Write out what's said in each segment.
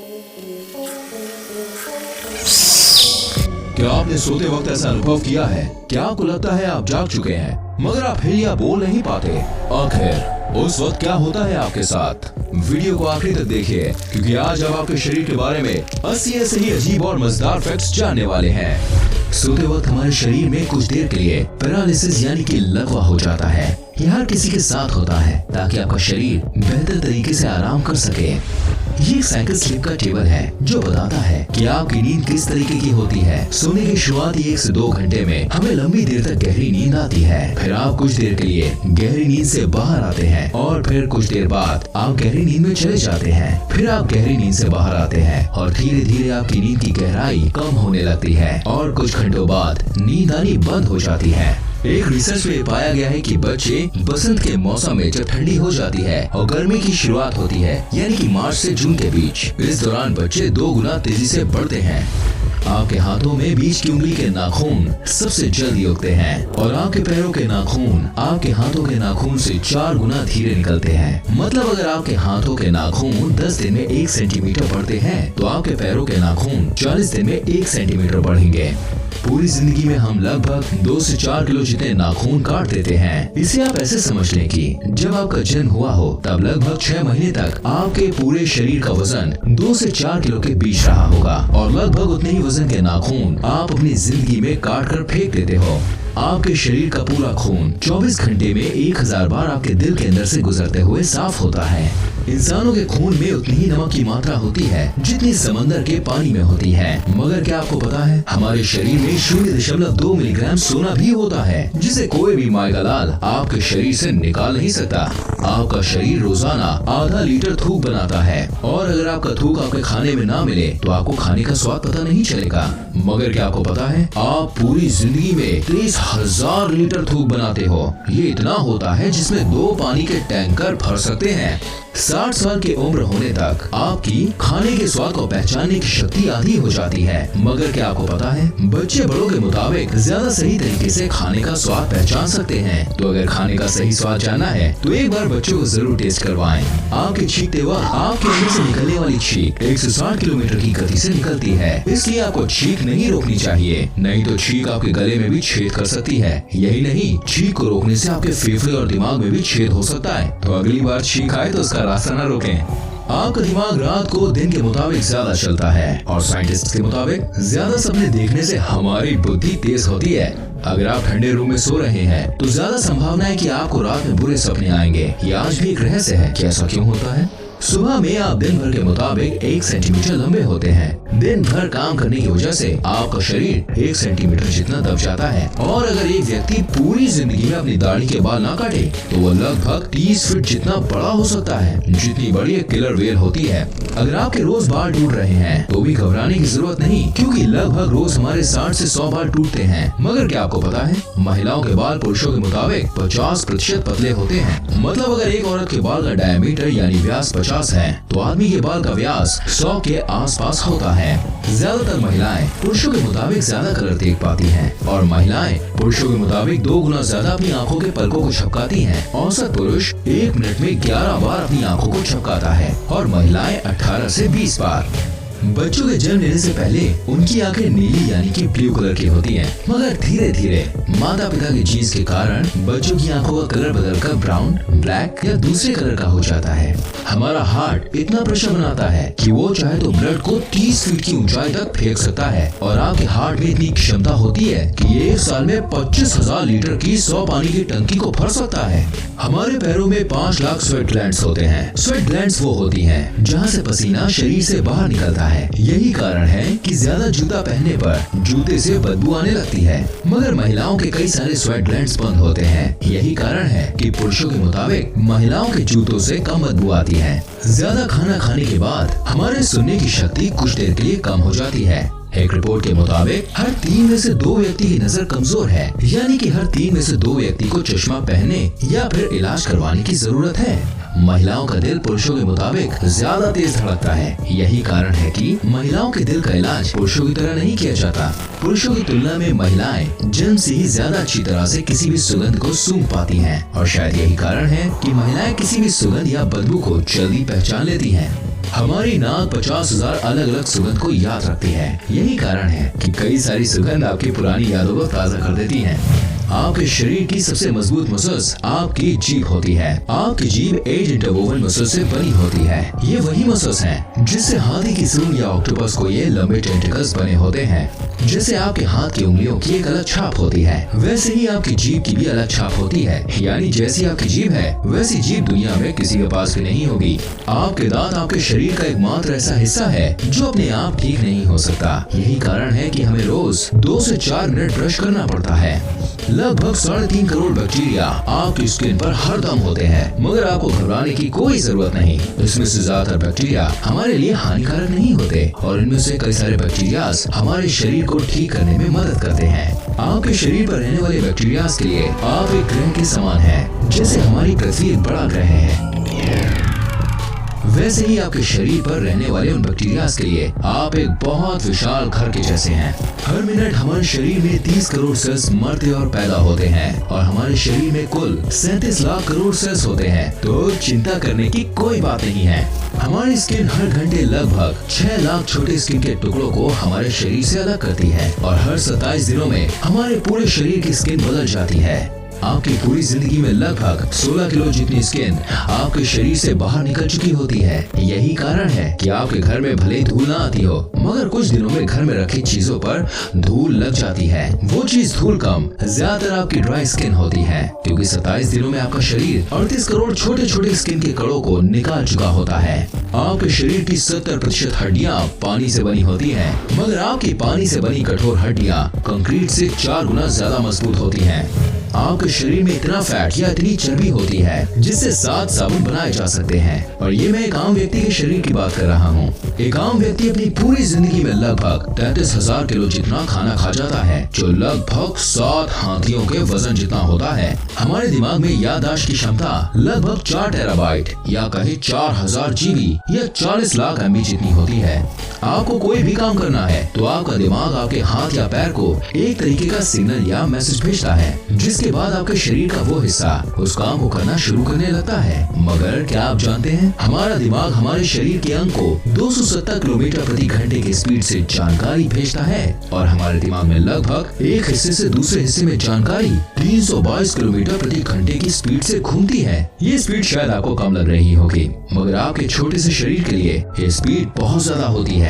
क्या आपने सोते वक्त ऐसा अनुभव किया है? क्या आपको लगता है आप जाग चुके हैं मगर आप हिल या बोल नहीं पाते? आखिर उस वक्त क्या होता है आपके साथ? वीडियो को आखिरी तक देखिए, क्योंकि आज हम आपके शरीर के बारे में 80 ऐसे ही अजीब और मजेदार फैक्ट्स जानने वाले हैं। सोते वक्त हमारे शरीर में कुछ देर के लिए पैरालिसिस यानी कि लकवा हो जाता है। यह हर किसी के साथ होता है ताकि आपका शरीर बेहतर तरीके से आराम कर सके। ये एक साइकिल स्लिप का टेबल है जो बताता है कि आपकी नींद किस तरीके की होती है। सोने के शुरुआती 1 से 2 घंटे में हमें लंबी देर तक गहरी नींद आती है। फिर आप कुछ देर के लिए गहरी नींद से बाहर आते हैं और फिर कुछ देर बाद आप गहरी नींद में चले जाते हैं। फिर आप गहरी नींद से बाहर आते हैं और धीरे धीरे आपकी नींद की गहराई कम होने लगती है और कुछ घंटों बाद नींद आनी बंद हो जाती है। एक रिसर्च में पाया गया है कि बच्चे बसंत के मौसम में जब ठंडी हो जाती है और गर्मी की शुरुआत होती है यानी कि मार्च से जून के बीच, इस दौरान बच्चे 2 गुना तेजी से बढ़ते हैं। आपके हाथों में बीच की उंगली के नाखून सबसे जल्दी उगते हैं और आपके पैरों के नाखून आपके हाथों के नाखून से 4 गुना धीरे निकलते हैं। मतलब अगर आपके हाथों के नाखून 10 दिन में 1 सेंटीमीटर बढ़ते हैं तो आपके पैरों के नाखून 40 दिन में 1 सेंटीमीटर बढ़ेंगे। पूरी जिंदगी में हम लगभग 2 से 4 किलो जितने नाखून काट देते हैं। इसे आप ऐसे समझ लें कि जब आपका जन्म हुआ हो तब लगभग 6 महीने तक आपके पूरे शरीर का वजन 2 से 4 किलो के बीच रहा होगा और लगभग उतने ही वजन के नाखून आप अपनी जिंदगी में काट कर फेंक देते हो। आपके शरीर का पूरा खून 24 घंटे में 1000 बार आपके दिल के अंदर से गुजरते हुए साफ होता है। इंसानों के खून में उतनी ही नमक की मात्रा होती है जितनी समंदर के पानी में होती है। मगर क्या आपको पता है हमारे शरीर में 0.2 मिलीग्राम सोना भी होता है, जिसे कोई भी मायगालाल आपके शरीर से निकाल नहीं सकता। आपका शरीर रोजाना आधा लीटर थूक बनाता है और अगर आपका थूक आपके खाने में ना मिले तो आपको खाने का स्वाद पता नहीं चलेगा। मगर क्या आपको पता है आप पूरी जिंदगी में 23,000 लीटर थूक बनाते हो। ये इतना होता है जिसमें 2 पानी के टैंकर भर सकते हैं। 60 साल की उम्र होने तक आपकी खाने के स्वाद को पहचानने की शक्ति आधी हो जाती है। मगर क्या आपको पता है बच्चे बड़ों के मुताबिक ज्यादा सही तरीके से खाने का स्वाद पहचान सकते हैं। तो अगर खाने का सही स्वाद जानना है तो एक बार बच्चों को जरूर टेस्ट करवाएं। आपके छींकते वक्त आपके मुंह से निकलने वाली छींक 160 किलोमीटर की गति से निकलती है, इसलिए आपको छींक नहीं रोकनी चाहिए, नहीं तो छींक आपके गले में भी छेद कर सकती है। यही नहीं, छींक को रोकने से आपके फेफड़े और दिमाग में भी छेद हो सकता है। तो अगली बार छींक आए तो उसका रास्ता न रोकें। आपका दिमाग रात को दिन के मुताबिक ज्यादा चलता है और साइंटिस्ट के मुताबिक ज्यादा सपने देखने से हमारी बुद्धि तेज होती है। अगर आप ठंडे रूम में सो रहे हैं तो ज्यादा संभावना है कि आपको रात में बुरे सपने आएंगे। ये आज भी एक रहस्य है कि ऐसा क्यों होता है। सुबह में आप दिन भर के मुताबिक 1 सेंटीमीटर लंबे होते हैं। दिन भर काम करने की वजह से आपका शरीर 1 सेंटीमीटर जितना दब जाता है और अगर एक व्यक्ति पूरी जिंदगी में अपनी दाढ़ी के बाल ना काटे तो वो लगभग 30 फीट जितना बड़ा हो सकता है, जितनी बड़ी एक किलर वेल होती है। अगर आपके रोज बाल टूट रहे हैं तो भी घबराने की जरूरत नहीं, क्योंकि लगभग रोज हमारे 60 से 100 बाल टूटते हैं। मगर क्या आपको पता है महिलाओं के बाल पुरुषों के मुताबिक 50% पतले होते हैं। मतलब अगर एक औरत के बाल का डायमीटर यानी व्यास 50 है तो आदमी के बाल का व्यास 100 के आसपास होता है। ज्यादातर महिलाएं पुरुषों के मुताबिक ज्यादा कलर देख पाती हैं और महिलाएं पुरुषों के मुताबिक 2 गुना ज्यादा अपनी आंखों के पलकों को झपकाती हैं। औसत पुरुष 1 मिनट में 11 बार अपनी आंखों को झपकाता है और महिलाएं 18 से 20 बार। बच्चों के जन्म लेने से पहले उनकी आंखें नीली यानी कि ब्लू कलर की होती हैं, मगर धीरे धीरे माता पिता के जीन्स के कारण बच्चों की आंखों का कलर बदलकर ब्राउन, ब्लैक या दूसरे कलर का हो जाता है। हमारा हार्ट इतना प्रेशर बनाता है कि वो चाहे तो ब्लड को 30 फीट की ऊंचाई तक फेंक सकता है और आपके हार्ट में इतनी क्षमता होती है कि ये 1 साल में 25,000 लीटर की 100 पानी की टंकी को भर सकता है। हमारे पैरों में 5 लाख स्वेट ग्लैंड्स होते हैं। स्वेट ग्लैंड्स वो होती हैं जहाँ से पसीना शरीर से बाहर निकलता है। यही कारण है कि ज्यादा जूता पहनने पर जूते से बदबू आने लगती है। मगर महिलाओं के कई सारे स्वेट ग्लैंड्स बंद होते हैं। यही कारण है कि पुरुषों के मुताबिक महिलाओं के जूतों से कम बदबू आती है। ज्यादा खाना खाने के बाद हमारे सुनने की शक्ति कुछ देर के लिए कम हो जाती है। एक रिपोर्ट के मुताबिक हर 3 में से 2 व्यक्ति की नजर कमजोर है, यानी कि हर 3 में से 2 व्यक्ति को चश्मा पहनने या फिर इलाज करवाने की जरूरत है। महिलाओं का दिल पुरुषों के मुताबिक ज्यादा तेज धड़कता है। यही कारण है कि महिलाओं के दिल का इलाज पुरुषों की तरह नहीं किया जाता। पुरुषों की तुलना में महिलाएं जन्म से ही ज्यादा अच्छी तरह से किसी भी सुगंध को सूंघ पाती हैं और शायद यही कारण है कि महिलाएं किसी भी सुगंध या बदबू को जल्दी पहचान लेती हैं। हमारी नाक 50,000 अलग अलग सुगंध को याद रखती है। यही कारण है कि कई सारी सुगंध आपकी पुरानी यादों को ताज़ा कर देती हैं। आपके शरीर की सबसे मजबूत मसल्स आपकी जीभ होती है। आपकी जीभ एज इंटरवोवन मसल से बनी होती है। ये वही मसल्स हैं जिससे हाथी की सूंड या ऑक्टोपस को ये लंबे टेंटिकल्स बने होते हैं। जैसे आपके हाथ की उंगलियों की एक अलग छाप होती है, वैसे ही आपकी जीभ की भी अलग छाप होती है। यानी जैसी आपकी जीभ है वैसी जीभ दुनिया में किसी के पास भी नहीं होगी। आपके दांत आपके शरीर का एकमात्र ऐसा हिस्सा है जो अपने आप ठीक नहीं हो सकता। यही कारण है कि हमें रोज 2 से 4 मिनट ब्रश करना पड़ता है। लगभग 3.5 करोड़ बैक्टीरिया आपकी स्किन पर हरदम होते हैं, मगर आपको घबराने की कोई जरूरत नहीं। इसमें से ज्यादातर बैक्टीरिया हमारे लिए हानिकारक नहीं होते और इनमें से कई सारे बैक्टीरिया हमारे शरीर को ठीक करने में मदद करते हैं। आपके शरीर पर रहने वाले बैक्टीरिया के लिए आप एक ग्रह के समान हैं। जैसे हमारी पृथ्वी एक बड़ा ग्रह है, वैसे ही आपके शरीर पर रहने वाले उन बैक्टीरिया के लिए आप एक बहुत विशाल घर के जैसे हैं। हर मिनट हमारे शरीर में 30 करोड़ सेल्स मरते और पैदा होते हैं और हमारे शरीर में कुल 37 लाख करोड़ सेल्स होते हैं। तो चिंता करने की कोई बात नहीं है। हमारी स्किन हर घंटे लगभग 6 लाख छोटे स्किन के टुकड़ों को हमारे शरीर से अलग करती है और हर 27 दिनों में हमारे पूरे शरीर की स्किन बदल जाती है। आपकी पूरी जिंदगी में लगभग 16 किलो जितनी स्किन आपके शरीर से बाहर निकल चुकी होती है। यही कारण है कि आपके घर में भले धूल ना आती हो, मगर कुछ दिनों में घर में रखी चीजों पर धूल लग जाती है। वो चीज धूल कम ज्यादातर आपकी ड्राई स्किन होती है, क्योंकि 27 दिनों में आपका शरीर 38 करोड़ छोटे छोटे स्किन के कणों को निकाल चुका होता है। आपके शरीर की 70% हड्डियाँ पानी से बनी होती है, मगर आपकी पानी से बनी कठोर हड्डियाँ कंक्रीट से 4 गुना ज्यादा मजबूत होती है। आपके शरीर में इतना फैट या इतनी चर्बी होती है जिससे 7 साबुन बनाए जा सकते हैं। और ये मैं एक आम व्यक्ति के शरीर की बात कर रहा हूँ। एक आम व्यक्ति अपनी पूरी जिंदगी में लगभग 33,000 किलो जितना खाना खा जाता है, जो लगभग 7 हाथियों के वजन जितना होता है। हमारे दिमाग में याददाश्त की क्षमता लगभग 4 टेराबाइट या कहे 4000 जीबी या 40 लाख MB जितनी होती है। आपको कोई भी काम करना है तो आपका दिमाग आपके हाथ या पैर को एक तरीके का सिग्नल या मैसेज भेजता है, जिसके बाद आपके शरीर का वो हिस्सा उस काम को करना शुरू करने लगता है। मगर क्या आप जानते हैं, हमारा दिमाग हमारे शरीर के अंग को 270 किलोमीटर प्रति घंटे की स्पीड से जानकारी भेजता है और हमारे दिमाग में लगभग एक हिस्से से दूसरे हिस्से में जानकारी 322 किलोमीटर प्रति घंटे की स्पीड से घूमती है। ये स्पीड शायद आपको कम लग रही होगी, मगर आपके छोटे से शरीर के लिए ये स्पीड बहुत ज्यादा होती है।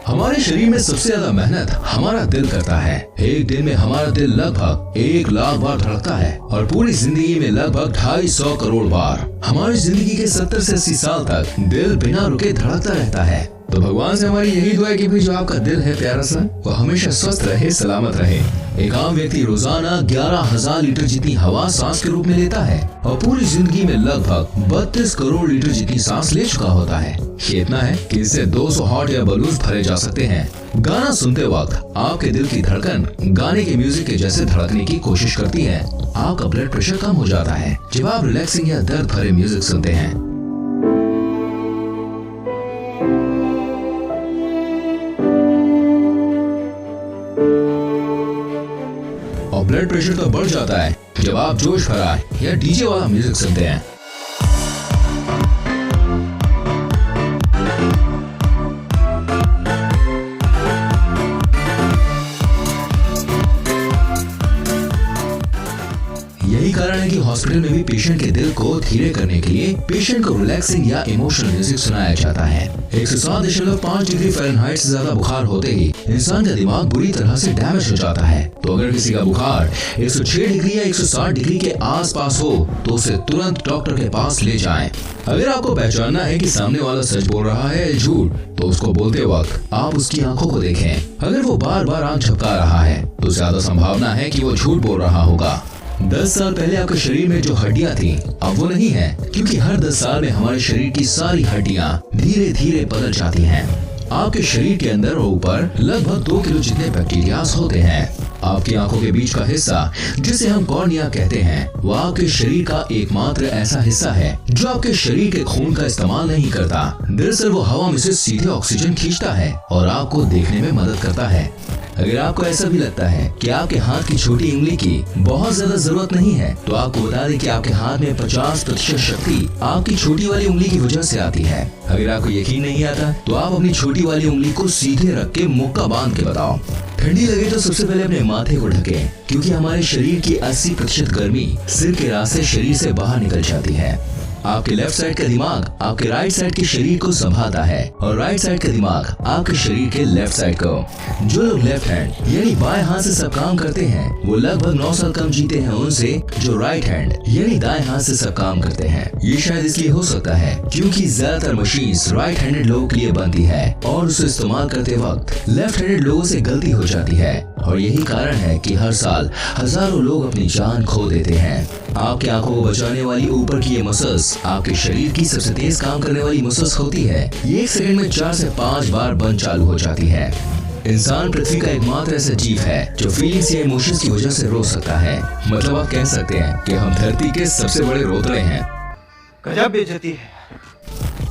हमारे शरीर में सबसे ज्यादा मेहनत हमारा दिल करता है। एक दिन में हमारा दिल लगभग 1 लाख बार धड़कता है और पूरी जिंदगी में लगभग 250 करोड़ बार। हमारी जिंदगी के 70 से 80 साल तक दिल बिना रुके धड़कता रहता है। तो भगवान से हमारी यही दुआ है कि भाई जो आपका दिल है प्यारा सा, वो हमेशा स्वस्थ रहे, सलामत रहे। एक आम व्यक्ति रोजाना 11,000 लीटर जितनी हवा सांस के रूप में लेता है और पूरी जिंदगी में लगभग 32 करोड़ लीटर जितनी सांस ले चुका होता है। ये इतना है कि इससे 200 हॉट एयर बलून भरे जा सकते हैं। गाना सुनते वक्त आपके दिल की धड़कन गाने के म्यूजिक के जैसे धड़कने की कोशिश करती है। आपका ब्लड प्रेशर कम हो जाता है जब आप रिलैक्सिंग या दर्द भरे म्यूजिक सुनते हैं। और ब्लड प्रेशर तो बढ़ जाता है जब आप जोश भरा या डीजे वाला म्यूजिक सुनते हैं। यही कारण है कि हॉस्पिटल में भी पेशेंट के दिल को धीरे करने के लिए पेशेंट को रिलैक्सिंग या इमोशनल म्यूजिक सुनाया जाता है। 107.5 डिग्री फ़ारेनहाइट से ज्यादा बुखार होते ही इंसान का दिमाग बुरी तरह से डैमेज हो जाता है। तो अगर किसी का बुखार 106 डिग्री या 160 डिग्री के आसपास हो तो उसे तुरंत डॉक्टर के पास ले जाएं। अगर आपको पहचानना है कि सामने वाला सच बोल रहा है या झूठ, तो उसको बोलते वक्त आप उसकी आंखों को देखें। अगर वो बार बार आंख झपका रहा है तो ज्यादा संभावना है कि वो झूठ बोल रहा होगा। 10 साल पहले आपके शरीर में जो हड्डियां थी अब वो नहीं है, क्योंकि हर 10 साल में हमारे शरीर की सारी हड्डियां धीरे धीरे बदल जाती हैं। आपके शरीर के अंदर और ऊपर लगभग 2 किलो जितने बैक्टीरिया होते हैं। आपकी आंखों के बीच का हिस्सा जिसे हम कॉर्निया कहते हैं, वो आपके शरीर का एकमात्र ऐसा हिस्सा है जो आपके शरीर के खून का इस्तेमाल नहीं करता। दरअसल वो हवा में से सीधे ऑक्सीजन खींचता है और आपको देखने में मदद करता है। अगर आपको ऐसा भी लगता है कि आपके हाथ की छोटी उंगली की बहुत ज्यादा जरूरत नहीं है, तो आपको बता दें कि आपके हाथ में 50% शक्ति आपकी छोटी वाली उंगली की वजह से आती है। अगर आपको यकीन नहीं आता तो आप अपनी छोटी वाली उंगली को सीधे रख के मुक्का बांध के बताओ। ठंडी लगे तो सबसे पहले अपने माथे को ढकें, क्योंकि हमारे शरीर की 80% गर्मी सिर के रास्ते शरीर से बाहर निकल जाती है। आपके लेफ्ट साइड का दिमाग आपके राइट साइड के शरीर को संभालता है और राइट साइड का दिमाग आपके शरीर के लेफ्ट साइड को। जो लोग लेफ्ट हैंड यानी बाएं हाथ से सब काम करते हैं वो लगभग 9 साल कम जीते हैं उनसे जो राइट हैंड यानी दाएं हाथ से सब काम करते हैं। ये शायद इसलिए हो सकता है क्योंकि ज्यादातर मशीन्स राइट हैंडेड लोगों के लिए बनती है और उसे इस्तेमाल करते वक्त लेफ्ट हैंडेड लोगों से गलती हो जाती है, और यही कारण है कि हर साल हजारों लोग अपनी जान खो देते हैं। आपकी आंखों को बचाने वाली ऊपर की ये मसल्स आपके शरीर की सबसे तेज काम करने वाली मसल्स होती है। ये 1 सेकंड में 4 से 5 बार बंद चालू हो जाती है। इंसान पृथ्वी का एकमात्र ऐसा जीव है जो फीलिंग्स या इमोशंस की वजह से रो सकता है। मतलब आप कह सकते हैं कि हम धरती के सबसे बड़े रोतले हैं। गजब बेइज्जती है।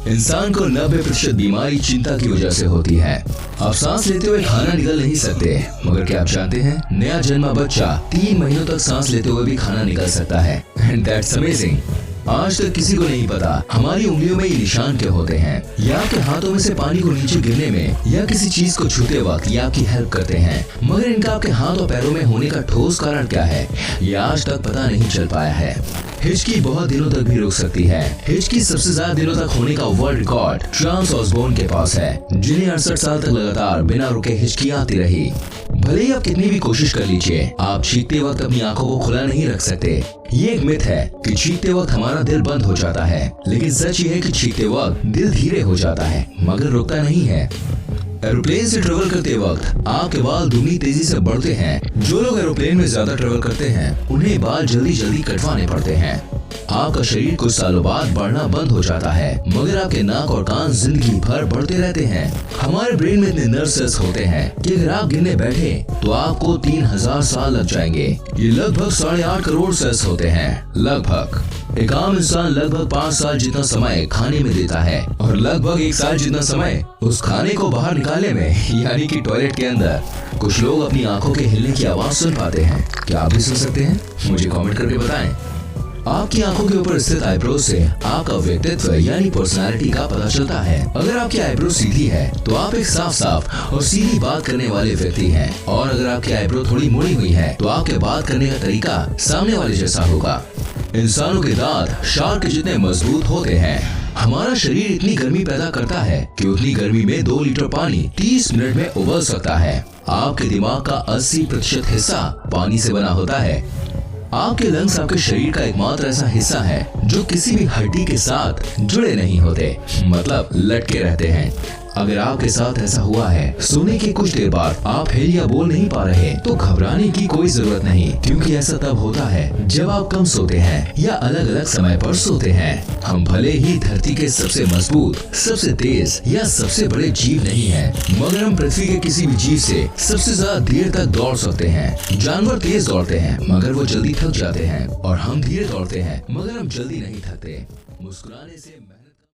इंसान को 90% बीमारी चिंता की वजह से होती है। आप सांस लेते हुए खाना निगल नहीं सकते, मगर क्या आप जानते हैं नया जन्मा बच्चा 3 महीनों तक सांस लेते हुए भी खाना निगल सकता है। And that's amazing. आज तक किसी को नहीं पता हमारी उंगलियों में ये निशान क्या होते हैं, या आपके हाथों में से पानी को नीचे गिरने में या किसी चीज को छूते वक्त ये आपकी हेल्प करते हैं, मगर इनका आपके हाथ और पैरों में होने का ठोस कारण क्या है ये आज तक पता नहीं चल पाया है। हिचकी बहुत दिनों तक भी रुक सकती है। हिचकी सबसे ज्यादा दिनों तक होने का वर्ल्ड रिकॉर्ड ट्रांस ऑसबोर्न के पास है, जिन्हें 68 साल तक लगातार बिना रुके हिचकी आती रही। भले ही आप कितनी भी कोशिश कर लीजिए, आप चीखते वक्त अपनी आंखों को खुला नहीं रख सकते। ये एक मिथ है कि चीखते वक्त हमारा दिल बंद हो जाता है, लेकिन सच ये है कि चीखते वक्त दिल धीरे हो जाता है मगर रुकता नहीं है। एरोप्लेन से ट्रेवल करते वक्त आपके बाल दुगनी तेजी से बढ़ते हैं। जो लोग एरोप्लेन में ज्यादा ट्रेवल करते हैं उन्हें बाल जल्दी जल्दी कटवाने पड़ते हैं। आपका शरीर कुछ सालों बाद बढ़ना बंद हो जाता है, मगर आपके नाक और कान जिंदगी भर बढ़ते रहते हैं। हमारे ब्रेन में इतने नर्व सेल्स होते हैं कि अगर आप गिनने बैठे तो आपको 3000 साल लग जाएंगे। ये लगभग 8.5 करोड़ सेल्स होते हैं। लगभग एक आम इंसान लगभग 5 साल जितना समय खाने में देता है और लगभग 1 साल जितना समय उस खाने को बाहर निकालने में, यानी कि टॉयलेट के अंदर। कुछ लोग अपनी आंखों के हिलने की आवाज सुन पाते हैं। क्या आप भी सुन सकते हैं? मुझे कमेंट करके बताएं। आपकी आंखों के ऊपर स्थित आईब्रो से आपका व्यक्तित्व यानी पर्सनालिटी का पता चलता है। अगर आपकी आईब्रो सीधी है तो आप एक साफ साफ और सीधी बात करने वाले व्यक्ति हैं, और अगर आपकी आईब्रो थोड़ी मुड़ी हुई है तो आपके बात करने का तरीका सामने वाले जैसा होगा। इंसानों के दांत शार्क के जितने मजबूत होते हैं। हमारा शरीर इतनी गर्मी पैदा करता है कि उतनी गर्मी में 2 लीटर पानी 30 मिनट में उबल सकता है। आपके दिमाग का 80% हिस्सा पानी से बना होता है। आपके लंग्स आपके शरीर का एकमात्र ऐसा हिस्सा है जो किसी भी हड्डी के साथ जुड़े नहीं होते, मतलब लटके रहते हैं। अगर आपके साथ ऐसा हुआ है, सोने के कुछ देर बाद आप हिल या बोल नहीं पा रहे, तो घबराने की कोई जरूरत नहीं, क्योंकि ऐसा तब होता है जब आप कम सोते हैं या अलग अलग समय पर सोते हैं। हम भले ही धरती के सबसे मजबूत, सबसे तेज या सबसे बड़े जीव नहीं हैं, मगर हम पृथ्वी के किसी भी जीव से सबसे ज्यादा देर तक दौड़ सकते हैं। जानवर तेज दौड़ते हैं मगर वो जल्दी थक जाते हैं, और हम धीरे दौड़ते हैं मगर हम जल्दी नहीं थकते। मुस्कुराने से